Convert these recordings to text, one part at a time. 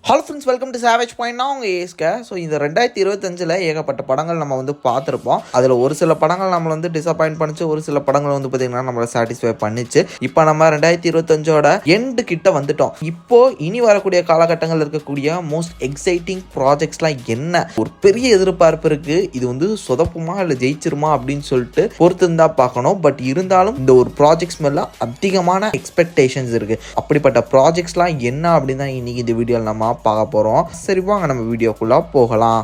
Hello friends, welcome to savage point. நான் உங்கள் ஏஸ்க. So இந்த 2025 ஏகப்பட்ட படங்கள் நம்ம பார்த்துருப்போம். அதில் ஒரு சில படங்கள் நம்மளை டிசப்பாயிண்ட் பண்ணிச்சு, ஒரு சில படங்கள் பார்த்திங்கன்னா நம்மளை சாட்டிஸ்ஃபை பண்ணிச்சு. இப்போ நம்ம 2025 எண்டு கிட்ட வந்துட்டோம். இப்போ இனி வரக்கூடிய காலகட்டங்கள் இருக்கக்கூடிய மோஸ்ட் எக்ஸைட்டிங் ப்ராஜெக்ட்ஸ்லாம் என்ன, ஒரு பெரிய எதிர்பார்ப்பு இருக்குது. இது சொதப்புமா இல்லை ஜெயிச்சிருமா அப்படின்னு சொல்லிட்டு பொறுத்து இருந்தால் பார்க்கணும். பட் இருந்தாலும் இந்த ஒரு ப்ராஜெக்ட்ஸ் மேலே அதிகமான எக்ஸ்பெக்டேஷன்ஸ் இருக்குது. அப்படிப்பட்ட ப்ராஜெக்ட்ஸ்லாம் என்ன அப்படின்னு தான் இன்றைக்கி இந்த வீடியோவில் நம்ம பார்க்க போறோம். சரி, வாங்க நம்ம வீடியோக்குள்ள போகலாம்.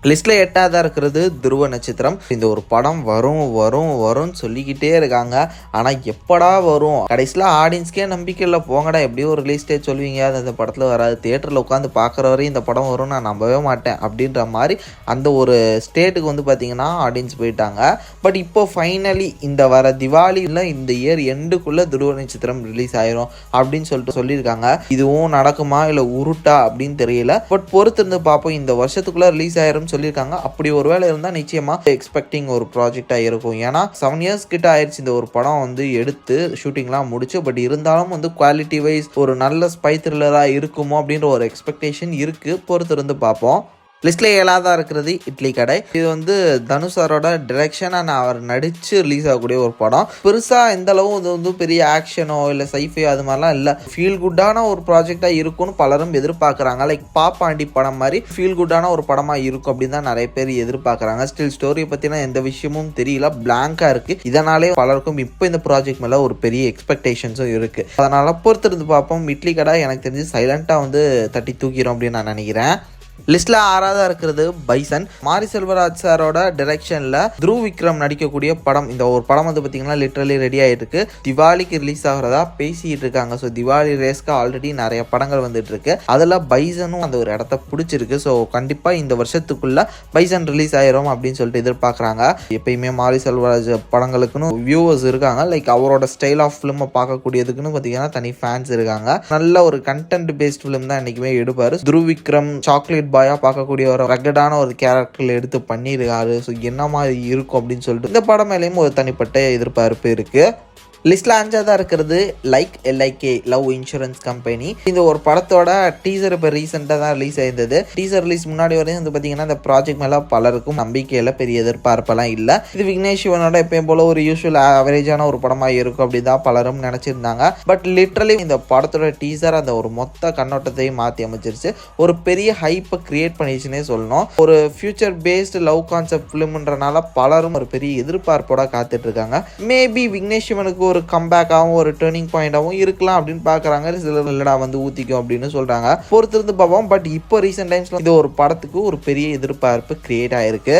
லிஸ்ட்டில் 8ஆவதாக இருக்கிறது துருவ நட்சத்திரம். இந்த ஒரு படம் வரும்னு சொல்லிக்கிட்டே இருக்காங்க. ஆனால் எப்படா வரும்? கடைசியில் ஆடியன்ஸ்க்கே நம்பிக்கை இல்லை. போங்கடா, எப்படியும் ஒரு ரிலீஸ் டேட் சொல்லுவீங்க, அது அந்த படத்தில் வராது, தியேட்டரில் உட்காந்து பார்க்குற வரையும் இந்த படம் வரும், நான் நம்பவே மாட்டேன் அப்படின்ற மாதிரி அந்த ஒரு ஸ்டேட்டுக்கு பார்த்தீங்கன்னா ஆடியன்ஸ் போயிட்டாங்க. பட் இப்போ ஃபைனலி இந்த வர திவாலியில் இந்த இயர் எண்டுக்குள்ளே துருவ நட்சத்திரம் ரிலீஸ் ஆயிரும் அப்படின்னு சொல்லியிருக்காங்க. இதுவும் நடக்குமா இல்லை உருட்டா அப்படின்னு தெரியல. பட் பொறுத்திருந்து பார்ப்போம். இந்த வருஷத்துக்குள்ளே ரிலீஸ் ஆயிரும் சொல்லியிருக்காங்க. அப்படி ஒரு வேளை இருந்தால் நிச்சயமா எக்ஸ்பெக்டிங் ஒரு ப்ராஜெக்டாக இருக்கும். ஏன்னா 7 இயர்ஸ் கிட்ட ஆயிடுச்சு இந்த ஒரு படம் எடுத்து ஷூட்டிங்லாம் முடிச்சு. பட் இருந்தாலும் குவாலிட்டி வைஸ் ஒரு நல்ல ஸ்பை த்ரில்லராக இருக்குமோ அப்படின்ற ஒரு எக்ஸ்பெக்டேஷன் இருக்குது. பொறுத்திருந்து பார்ப்போம். லிஸ்ட்டில் 7ஆவதாக இருக்கிறது இட்லி கடை. இது தனுஷாரோட டிரெக்ஷன் அண்ட் அவர் நடித்து ரிலீஸ் ஆகக்கூடிய ஒரு படம். பெருசாக எந்த அளவும் இது பெரிய ஆக்ஷனோ இல்லை சைஃபை அது மாதிரிலாம் இல்லை. ஃபீல் குட்டான ஒரு ப்ராஜெக்டாக இருக்கும்னு பலரும் எதிர்பார்க்குறாங்க. லைக் பாப்பாண்டி படம் மாதிரி ஃபீல் குட்டான ஒரு படமாக இருக்கும் அப்படின்னு தான் நிறைய பேர் எதிர்பார்க்குறாங்க. ஸ்டில் ஸ்டோரியை பற்றினா எந்த விஷயமும் தெரியல, பிளாங்காக இருக்குது. இதனாலே பலருக்கும் இப்போ இந்த ப்ராஜெக்ட் மேலே ஒரு பெரிய எக்ஸ்பெக்டேஷன்ஸும் இருக்குது. அதனால் பொறுத்திருந்து பார்ப்போம். இட்லி கடை எனக்கு தெரிஞ்சு சைலண்ட்டாக தட்டி தூக்கிறோம் அப்படின்னு நான் நினைக்கிறேன். லிஸ்ட்ல 6ஆவதாக இருக்கிறது பைசன். மாரி செல்வராஜ் சாரோட டைரக்ஷன்ல துருவ் விக்ரம் நடிக்கக்கூடிய படம். இந்த ஒரு படம் பார்த்தீங்கன்னா லிட்டரலி ரெடி ஆகிட்டு இருக்கு. திவாலிக்கு ரிலீஸ் ஆகிறதா பேசிட்டு இருக்காங்க. ஸோ திவாலி ரேஸ்க்கு ஆல்ரெடி நிறைய படங்கள் வந்துட்டு இருக்கு. அதில் பைசனும் அந்த ஒரு இடத்த பிடிச்சிருக்கு. ஸோ கண்டிப்பாக இந்த வருஷத்துக்குள்ள பைசன் ரிலீஸ் ஆயிரும் அப்படின்னு சொல்லிட்டு எதிர்பார்க்குறாங்க. எப்பயுமே மாரி செல்வராஜ் படங்களுக்குன்னு வியூவர்ஸ் இருக்காங்க. லைக் அவரோட ஸ்டைல் ஆஃப் ஃபிலிமை பார்க்கக்கூடியதுக்குன்னு பார்த்தீங்கன்னா தனி ஃபேன்ஸ் இருக்காங்க. நல்ல ஒரு கண்டென்ட் பேஸ்ட் ஃபிலிம் தான் என்றைக்குமே எடுப்பார். துருவ் விக்ரம் சாக்லேட் பாயா பார்க்கக்கூடிய ஒரு ரகடான ஒரு கேரக்டரில் எடுத்து பண்ணியிருக்காரு. ஸோ என்ன மாதிரி இருக்கும் அப்படின்னு சொல்லிட்டு இந்த படம் மேலேயும் ஒரு தனிப்பட்ட எதிர்பார்ப்பு இருக்குது. லிஸ்ட்டில் 5ஆவதாக இருக்கிறது LIK லவ் இன்சூரன்ஸ் கம்பெனி. இந்த ஒரு படத்தோட டீசர் இப்போ ரீசெண்டாக தான் ரிலீஸ் ஆயிருந்தது. டீசர் ரிலீஸ் முன்னாடி வரையும் பார்த்தீங்கன்னா இந்த ப்ராஜெக்ட் மேலே பலருக்கும் நம்பிக்கையில் பெரிய எதிர்பார்ப்பெல்லாம் இல்லை. இது விக்னேஷ் சிவனோட எப்பயும் போல ஒரு யூஸ்வல் ஆவரேஜான ஒரு படமாக இருக்கும் அப்படி தான் பலரும் நினச்சிருந்தாங்க. பட் லிட்ரலி இந்த படத்தோட டீசர் அந்த ஒரு மொத்த கண்ணோட்டத்தையும் மாற்றி அமைச்சிருச்சு. ஒரு பெரிய ஹைப்பை கிரியேட் பண்ணிடுச்சுன்னே சொல்லணும். ஒரு ஃபியூச்சர் பேஸ்டு லவ் கான்செப்ட் ஃபிலிம்ன்றனால பலரும் ஒரு பெரிய எதிர்பார்ப்போட காத்துட்டு இருக்காங்க. மேபி விக்னேஷ் சிவனுக்கு ஒரு கம்பேக்காகவும் ஒரு டேர்னிங் பாயிண்டாகவும் இருக்கலாம் அப்படின்னு பார்க்குறாங்க. சிலர் இல்லடா ஊற்றிக்கும் அப்படின்னு சொல்கிறாங்க. பொறுத்திருந்து பார்ப்போம். பட் இப்போ ரீசெண்ட் டைம்ஸில் இது ஒரு படத்துக்கு ஒரு பெரிய எதிர்பார்ப்பு கிரியேட் ஆகிருக்கு.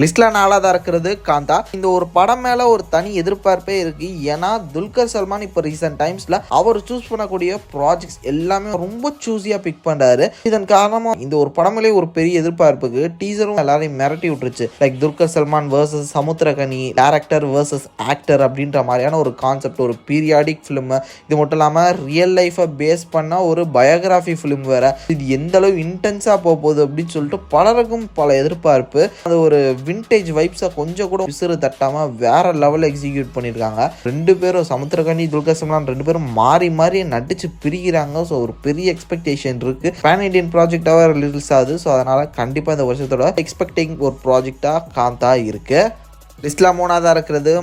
லிஸ்ட்ல 4ஆவதாக இருக்கிறது காந்தா. இந்த ஒரு படம் மேலே ஒரு தனி எதிர்பார்ப்பே இருக்குது. ஏன்னா துல்கர் சல்மான் இப்போ ரீசெண்ட் டைம்ஸில் அவர் சூஸ் பண்ணக்கூடிய ப்ராஜெக்ட்ஸ் எல்லாமே ரொம்ப சூஸியாக பிக் பண்ணுறாரு. இதன் காரணமாக இந்த ஒரு படம் மேலே ஒரு பெரிய எதிர்பார்ப்புக்கு டீசரும் எல்லாரையும் மிரட்டி விட்டுருச்சு. Like Dulquer Salman versus Samuthirakani, director versus actor அப்படின்ற மாதிரியான ஒரு கான்செப்ட், ஒரு பீரியாடிக் ஃபிலிம். இது மட்டும் இல்லாமல் ரியல் லைஃபை பேஸ் பண்ண ஒரு பயோகிராஃபி ஃபிலிம் வேறு. இது எந்த அளவு இன்டென்ஸாக போகுது அப்படின்னு சொல்லிட்டு பலருக்கும் பல எதிர்பார்ப்பு. அது ஒரு விண்டேஜ் வைப்ஸை கொஞ்சம் கூட விசிறு தட்டாமல் வேற லெவலில் எக்ஸிக்யூட் பண்ணியிருக்காங்க. ரெண்டு பேரும் சமுத்திரகனி துல்கர் சல்மான் ரெண்டு பேரும் மாறி நடிச்சு பிரிக்கிறாங்க. ஸோ ஒரு பெரிய எக்ஸ்பெக்டேஷன் இருக்கு. பேன் இண்டியன் ப்ராஜெக்டாக ரிலீஸ் ஆகுது. ஸோ அதனால கண்டிப்பாக இந்த வருஷத்தோட எக்ஸ்பெக்டிங் ஒரு ப்ராஜெக்டாக காந்தா இருக்கு. லிஸ்ட்ல 3ஆவதாக இருக்கிறது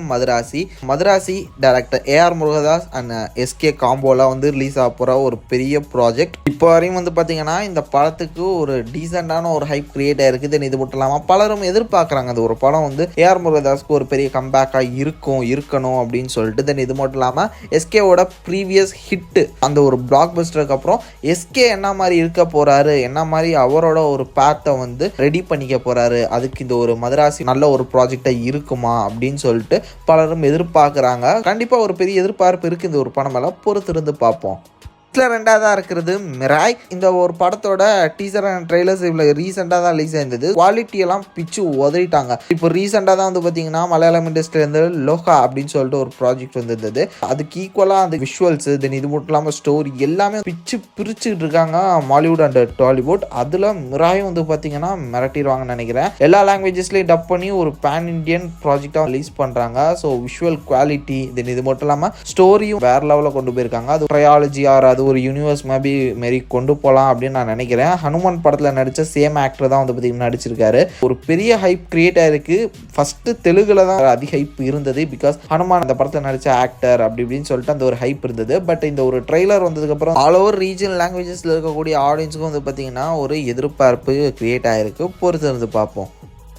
Madharasi director AR Murugadoss and SK காம்போலாம் ரிலீஸ் ஆக போகிற ஒரு பெரிய ப்ராஜெக்ட். இப்போ வரையும் பார்த்தீங்கன்னா இந்த படத்துக்கு ஒரு டீசெண்டான ஒரு ஹைப் கிரியேட் ஆகிருக்கு. தென் இது மட்டும் இல்லாமல் பலரும் எதிர்பார்க்குறாங்க அந்த ஒரு படம் AR முருகதாஸ்க்கு ஒரு பெரிய கம்பேக்காக இருக்கணும் அப்படின்னு சொல்லிட்டு. தென் இது மட்டும் இல்லாமல் SKவோட ப்ரீவியஸ் ஹிட்டு அந்த ஒரு பிளாக் பஸ்டருக்கு அப்புறம் SK என்ன மாதிரி இருக்க போகிறாரு, என்ன மாதிரி அவரோட ஒரு பேத்தை ரெடி பண்ணிக்க போகிறாரு, அதுக்கு இந்த ஒரு மதராசி நல்ல ஒரு ப்ராஜெக்டாக இருக்குமா அப்படின்னு சொல்லிட்டு பலரும் எதிர்பார்க்குறாங்க. கண்டிப்பாக ஒரு பெரிய எதிர்பார்ப்பு இருக்குது இந்த ஒரு படம் மேலே. பொறுத்திருந்து பார்ப்போம். லிஸ்ட்டில் ரெண்டாவதாக இருக்கிறது மிராய். இந்த ஒரு படத்தோட டீசர் அண்ட் ட்ரெய்லர்ஸ் இவ்வளோ ரீசெண்டாக தான் ரிலீஸ் ஆயிருந்தது. குவாலிட்டியெல்லாம் பிச்சு உதறிட்டாங்க. இப்போ ரீசெண்டாக தான் வந்து பார்த்தீங்கன்னா மலையாளம் இண்டஸ்ட்ரியிலேருந்து லோகா அப்படின்னு சொல்லிட்டு ஒரு ப்ராஜெக்ட் வந்திருந்தது. அதுக்கு ஈக்குவலாக அந்த விஷுவல்ஸ் தென் இது மட்டும் இல்லாமல் ஸ்டோரி எல்லாமே பிச்சு பிரிச்சுட்டு இருக்காங்க மாலிவுட் அண்ட் டாலிவுட். அதில் மிராயும் வந்து பார்த்தீங்கன்னா மிரட்டிடுவாங்கன்னு நினைக்கிறேன். எல்லா லாங்குவேஜஸ்லேயும் டப் பண்ணி ஒரு பேன் இண்டியன் ப்ராஜெக்டாக ரிலீஸ் பண்ணுறாங்க. ஸோ விஷுவல் குவாலிட்டி தென் இது மட்டும் இல்லாமல் ஸ்டோரியும் வேற லெவலில் கொண்டு போயிருக்காங்க. அது ட்ரையாலஜி ஆர் அது ஒரு யூனிவர்ஸ் மாரி கொண்டு போகலாம் அப்படின்னு நான் நினைக்கிறேன். ஹனுமான் படத்தில் நடித்த சேம் ஆக்டர் தான் வந்து பார்த்தீங்கன்னா நடிச்சிருக்காரு. ஒரு பெரிய ஹைப் கிரியேட் ஆயிருக்கு. ஃபர்ஸ்ட் தெலுங்குல தான் அதிக ஹைப் இருந்தது. பிகாஸ் ஹனுமான் அந்த படத்தில் நடித்த ஆக்டர் அப்படி இப்படின்னு சொல்லிட்டு அந்த ஒரு ஹைப் இருந்தது. பட் இந்த ஒரு ட்ரெய்லர் வந்ததுக்கப்புறம் ஆல் ஓவர் ரீஜனல் லாங்குவேஜஸில் இருக்கக்கூடிய ஆடியன்ஸுக்கும் வந்து பார்த்தீங்கன்னா ஒரு எதிர்பார்ப்பு கிரியேட் ஆயிருக்கு. பொறுத்து இருந்து பார்ப்போம்.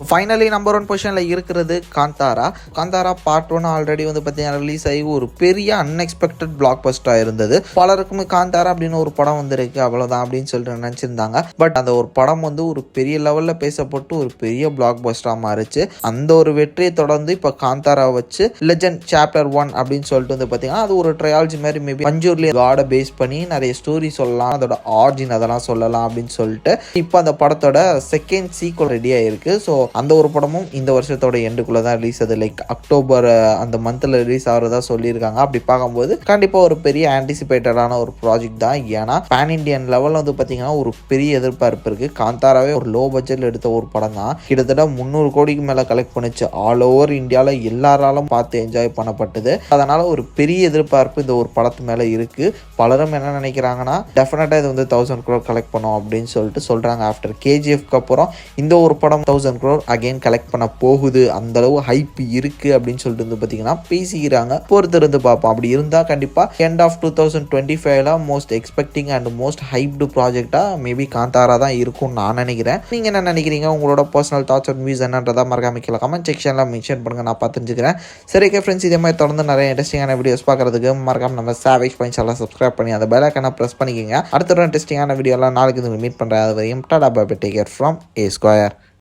ஃபைனலி நம்பர் 1 பொசிஷனில் இருக்கிறது காந்தாரா பார்ட் 1 ஆல்ரெடி வந்து பார்த்தீங்கன்னா ரிலீஸ் ஆகி ஒரு பெரிய அன்எக்ஸ்பெக்டட் பிளாக் பஸ்டராக இருந்தது. பலருக்குமே காந்தாரா அப்படின்னு ஒரு படம் வந்திருக்கு அவ்வளோதான் அப்படின்னு சொல்லிட்டு நினச்சிருந்தாங்க. பட் அந்த ஒரு படம் வந்து ஒரு பெரிய லெவலில் பேசப்பட்டு ஒரு பெரிய பிளாக் பஸ்டராக மாறிச்சு. அந்த ஒரு வெற்றியை தொடர்ந்து இப்போ காந்தாரா வச்சு லெஜண்ட் சாப்டர் 1 அப்படின்னு சொல்லிட்டு வந்து பார்த்தீங்கன்னா அது ஒரு ட்ரையாலஜி மாதிரி மேபி பஞ்சூர்லி காடை பேஸ் பண்ணி நிறைய ஸ்டோரி சொல்லலாம், அதோட ஆர்ஜின் அதெல்லாம் சொல்லலாம் அப்படின்னு சொல்லிட்டு இப்போ அந்த படத்தோட செகண்ட் சீக்வல் ரெடி ஆயிருக்கு. ஸோ அந்த ஒரு படமும் இந்த வருஷத்தோட எண்டுக்குள்ள தான் ரிலீஸ் ஆகுது. லைக் அக்டோபர் அந்த மந்த்ல ரிலீஸ் ஆகிறதா சொல்லியிருக்காங்க. அப்படி பார்க்கும்போது கண்டிப்பா ஒரு பெரிய ஆன்டிசிபேட்டடான ஒரு ப்ராஜெக்ட் தான். ஏன்னா பேன் இண்டியன் லெவலில் வந்து பார்த்தீங்கன்னா ஒரு பெரிய எதிர்பார்ப்பு இருக்கு. காந்தாராவே ஒரு லோ பட்ஜெட்ல எடுத்த ஒரு படம் தான். கிட்டத்தட்ட 300 கோடிக்கு மேல கலெக்ட் பண்ணிச்சு. ஆல் ஓவர் இந்தியாவில் எல்லாராலும் பார்த்து என்ஜாய் பண்ணப்பட்டது. அதனால ஒரு பெரிய எதிர்பார்ப்பு இந்த ஒரு படத்து மேல இருக்கு. பலரும் என்ன நினைக்கிறாங்கன்னா டெஃபினட்டா இது வந்து 1000 crore கலெக்ட் பண்ணும் அப்படின்னு சொல்லிட்டு சொல்றாங்க. ஆஃப்டர் கேஜிஎஃப்க்கு அப்புறம் இந்த ஒரு படம் 1000 crore அகைன் கலெக்ட் பண்ண போகுது, அந்த அளவு ஹைப் இருக்கு அப்படின்னு சொல்லிட்டு வந்து பார்த்தீங்கன்னா பேசிக்கிறாங்க. பொறுத்து இருந்து பார்ப்போம். அப்படி இருந்தால் கண்டிப்பாக end of 2025 most expecting and most hyped ப்ராஜெக்டாக மேபி காந்தாரா தான் இருக்கும்னு நான் நினைக்கிறேன். நீங்கள் என்ன நினைக்கிறீங்க? உங்களோட பர்சனல் தாட்ஸ் அண்ட் வியூஸ் என்னன்றதா மறக்காம கீழே கமெண்ட் செக்ஷனில் மென்ஷன் பண்ணுங்க, நான் பார்த்துருக்கிறேன். சரி ஃப்ரெண்ட்ஸ், இதே மாதிரி தொடர்ந்து நிறைய இன்ட்ரெஸ்டிங்கான வீடியோஸ் பார்க்கறதுக்கு மறக்காம நம்ம சாவேஜ் பாயிண்ட்ஸ் எல்லாம் சப்ஸ்கிரைப் பண்ணி அந்த பெல் ஐகானை ப்ரெஸ் பண்ணிக்கோங்க. அடுத்த ஒரு இன்ட்ரெஸ்டிங்கான வீடியோலாம் நாளைக்கு மீட் பண்ணுறேன். அது வரையும் tata bye bye, take care from A Square.